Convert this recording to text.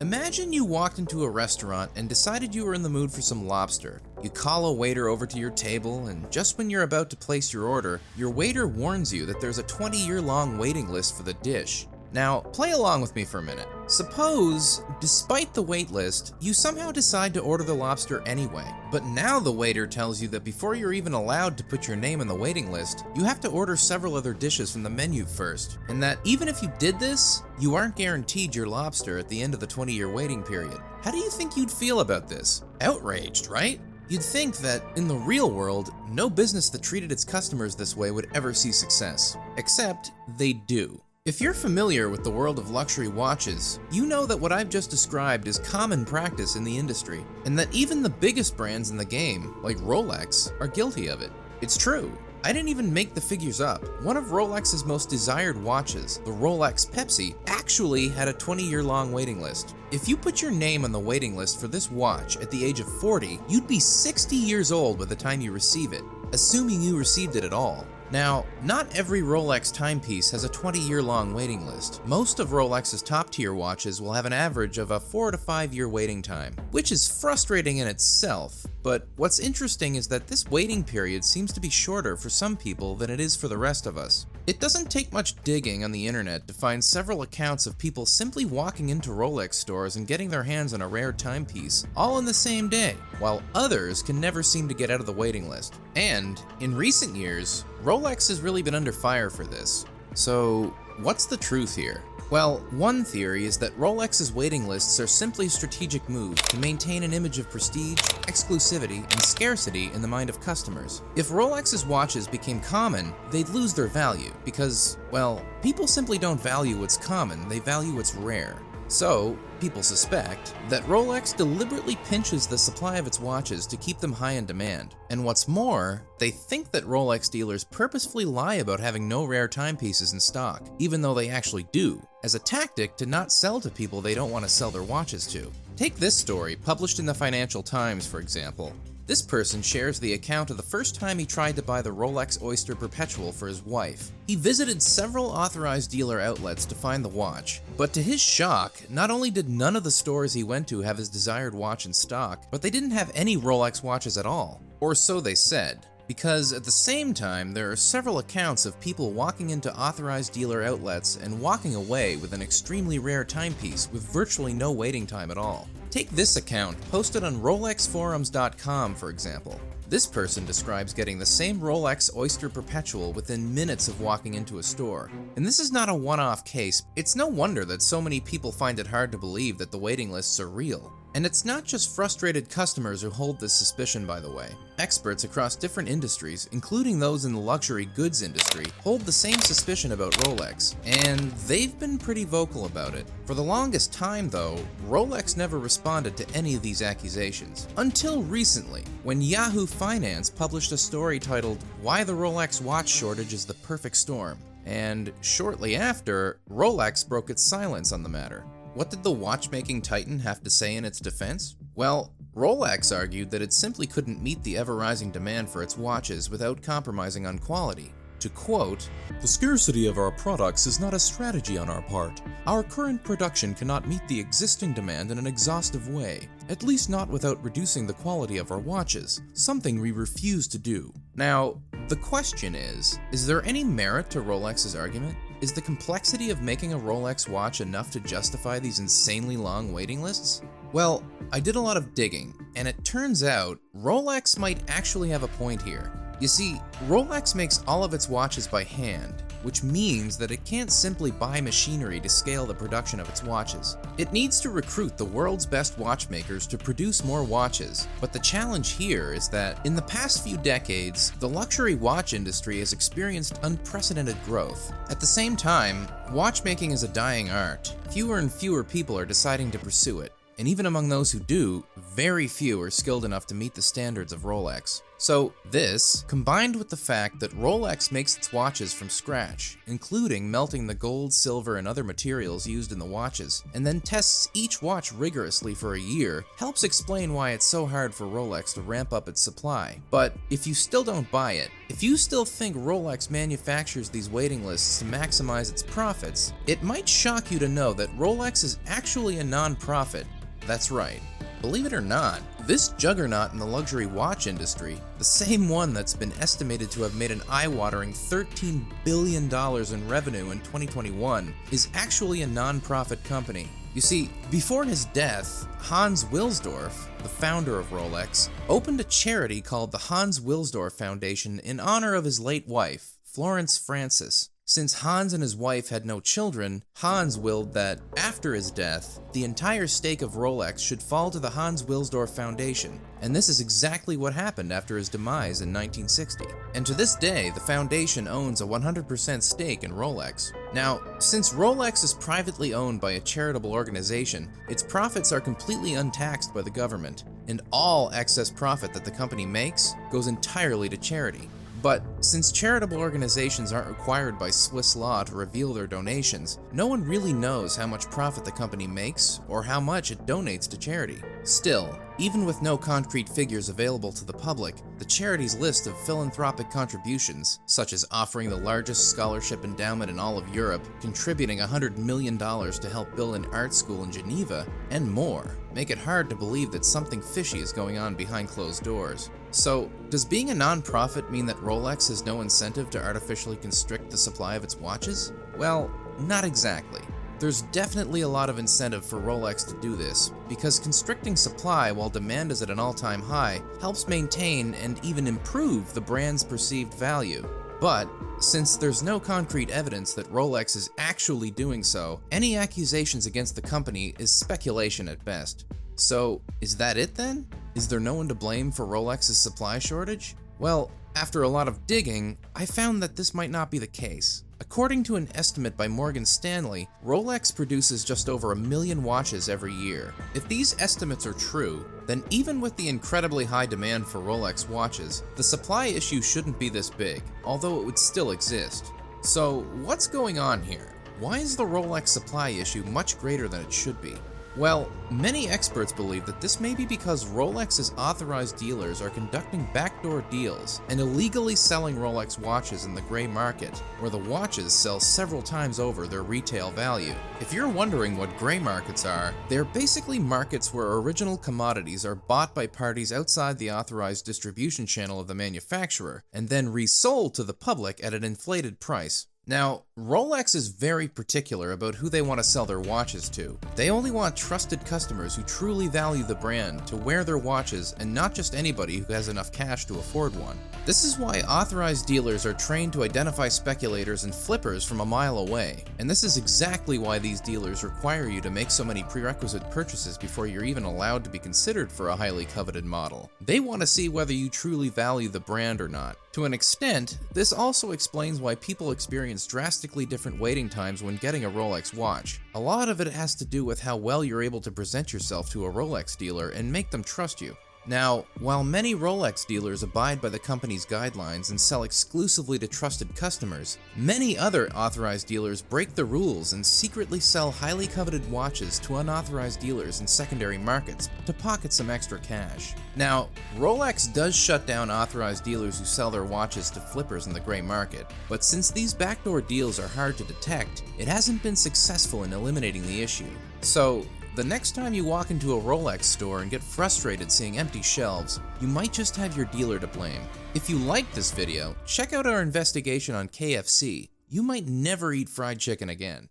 Imagine you walked into a restaurant and decided you were in the mood for some lobster. You call a waiter over to your table, and just when you're about to place your order, your waiter warns you that there's a 20-year-long waiting list for the dish. Now, play along with me for a minute. Suppose, despite the wait list, you somehow decide to order the lobster anyway, but now the waiter tells you that before you're even allowed to put your name on the waiting list, you have to order several other dishes from the menu first, and that even if you did this, you aren't guaranteed your lobster at the end of the 20-year waiting period. How do you think you'd feel about this? Outraged, right? You'd think that, in the real world, no business that treated its customers this way would ever see success. Except, they do. If you're familiar with the world of luxury watches, you know that what I've just described is common practice in the industry, and that even the biggest brands in the game, like Rolex, are guilty of it. It's true. I didn't even make the figures up. One of Rolex's most desired watches, the Rolex Pepsi, actually had a 20-year-long waiting list. If you put your name on the waiting list for this watch at the age of 40, you'd be 60 years old by the time you receive it, assuming you received it at all. Now, not every Rolex timepiece has a 20-year-long waiting list. Most of Rolex's top-tier watches will have an average of a 4 to 5 year waiting time, which is frustrating in itself, but what's interesting is that this waiting period seems to be shorter for some people than it is for the rest of us. It doesn't take much digging on the internet to find several accounts of people simply walking into Rolex stores and getting their hands on a rare timepiece, all in the same day, while others can never seem to get out of the waiting list. And, in recent years, Rolex has really been under fire for this. So, what's the truth here? Well, one theory is that Rolex's waiting lists are simply a strategic move to maintain an image of prestige, exclusivity, and scarcity in the mind of customers. If Rolex's watches became common, they'd lose their value because, well, people simply don't value what's common, they value what's rare. So, people suspect that Rolex deliberately pinches the supply of its watches to keep them high in demand. And what's more, they think that Rolex dealers purposefully lie about having no rare timepieces in stock, even though they actually do, as a tactic to not sell to people they don't want to sell their watches to. Take this story, published in the Financial Times, for example. This person shares the account of the first time he tried to buy the Rolex Oyster Perpetual for his wife. He visited several authorized dealer outlets to find the watch, but to his shock, not only did none of the stores he went to have his desired watch in stock, but they didn't have any Rolex watches at all. Or so they said. Because at the same time, there are several accounts of people walking into authorized dealer outlets and walking away with an extremely rare timepiece with virtually no waiting time at all. Take this account, posted on RolexForums.com, for example. This person describes getting the same Rolex Oyster Perpetual within minutes of walking into a store. And this is not a one-off case. It's no wonder that so many people find it hard to believe that the waiting lists are real. And it's not just frustrated customers who hold this suspicion, by the way. Experts across different industries, including those in the luxury goods industry, hold the same suspicion about Rolex, and they've been pretty vocal about it. For the longest time, though, Rolex never responded to any of these accusations. Until recently, when Yahoo Finance published a story titled, "Why the Rolex Watch Shortage is the Perfect Storm." And shortly after, Rolex broke its silence on the matter. What did the watchmaking titan have to say in its defense? Well, Rolex argued that it simply couldn't meet the ever-rising demand for its watches without compromising on quality. To quote, "The scarcity of our products is not a strategy on our part. Our current production cannot meet the existing demand in an exhaustive way, at least not without reducing the quality of our watches, something we refuse to do." Now, the question is there any merit to Rolex's argument? Is the complexity of making a Rolex watch enough to justify these insanely long waiting lists? Well, I did a lot of digging, and it turns out Rolex might actually have a point here. You see, Rolex makes all of its watches by hand, which means that it can't simply buy machinery to scale the production of its watches. It needs to recruit the world's best watchmakers to produce more watches, but the challenge here is that in the past few decades, the luxury watch industry has experienced unprecedented growth. At the same time, watchmaking is a dying art. Fewer and fewer people are deciding to pursue it, and even among those who do, very few are skilled enough to meet the standards of Rolex. So this, combined with the fact that Rolex makes its watches from scratch, including melting the gold, silver, and other materials used in the watches, and then tests each watch rigorously for a year, helps explain why it's so hard for Rolex to ramp up its supply. But if you still don't buy it, if you still think Rolex manufactures these waiting lists to maximize its profits, it might shock you to know that Rolex is actually a non-profit. That's right. Believe it or not, this juggernaut in the luxury watch industry, the same one that's been estimated to have made an eye-watering $13 billion in revenue in 2021, is actually a non-profit company. You see, before his death, Hans Wilsdorf, the founder of Rolex, opened a charity called the Hans Wilsdorf Foundation in honor of his late wife, Florence Francis. Since Hans and his wife had no children, Hans willed that, after his death, the entire stake of Rolex should fall to the Hans Wilsdorf Foundation, and this is exactly what happened after his demise in 1960. And to this day, the foundation owns a 100% stake in Rolex. Now, since Rolex is privately owned by a charitable organization, its profits are completely untaxed by the government, and all excess profit that the company makes goes entirely to charity. But since charitable organizations aren't required by Swiss law to reveal their donations, no one really knows how much profit the company makes or how much it donates to charity. Still, even with no concrete figures available to the public, the charity's list of philanthropic contributions, such as offering the largest scholarship endowment in all of Europe, contributing $100 million to help build an art school in Geneva, and more, make it hard to believe that something fishy is going on behind closed doors. So, does being a non-profit mean that Rolex has no incentive to artificially constrict the supply of its watches? Well, not exactly. There's definitely a lot of incentive for Rolex to do this, because constricting supply while demand is at an all-time high helps maintain and even improve the brand's perceived value. But, since there's no concrete evidence that Rolex is actually doing so, any accusations against the company is speculation at best. So, is that it then? Is there no one to blame for Rolex's supply shortage? Well, after a lot of digging, I found that this might not be the case. According to an estimate by Morgan Stanley, Rolex produces just over 1 million watches every year. If these estimates are true, then even with the incredibly high demand for Rolex watches, the supply issue shouldn't be this big, although it would still exist. So, what's going on here? Why is the Rolex supply issue much greater than it should be? Well, many experts believe that this may be because Rolex's authorized dealers are conducting backdoor deals and illegally selling Rolex watches in the gray market, where the watches sell several times over their retail value. If you're wondering what gray markets are, they're basically markets where original commodities are bought by parties outside the authorized distribution channel of the manufacturer, and then resold to the public at an inflated price. Now, Rolex is very particular about who they want to sell their watches to. They only want trusted customers who truly value the brand to wear their watches, and not just anybody who has enough cash to afford one. This is why authorized dealers are trained to identify speculators and flippers from a mile away, and this is exactly why these dealers require you to make so many prerequisite purchases before you're even allowed to be considered for a highly coveted model. They want to see whether you truly value the brand or not. To an extent, this also explains why people experience drastically different waiting times when getting a Rolex watch. A lot of it has to do with how well you're able to present yourself to a Rolex dealer and make them trust you. Now, while many Rolex dealers abide by the company's guidelines and sell exclusively to trusted customers, many other authorized dealers break the rules and secretly sell highly coveted watches to unauthorized dealers in secondary markets to pocket some extra cash. Now, Rolex does shut down authorized dealers who sell their watches to flippers in the gray market, but since these backdoor deals are hard to detect, it hasn't been successful in eliminating the issue. So, the next time you walk into a Rolex store and get frustrated seeing empty shelves, you might just have your dealer to blame. If you liked this video, check out our investigation on KFC. You might never eat fried chicken again.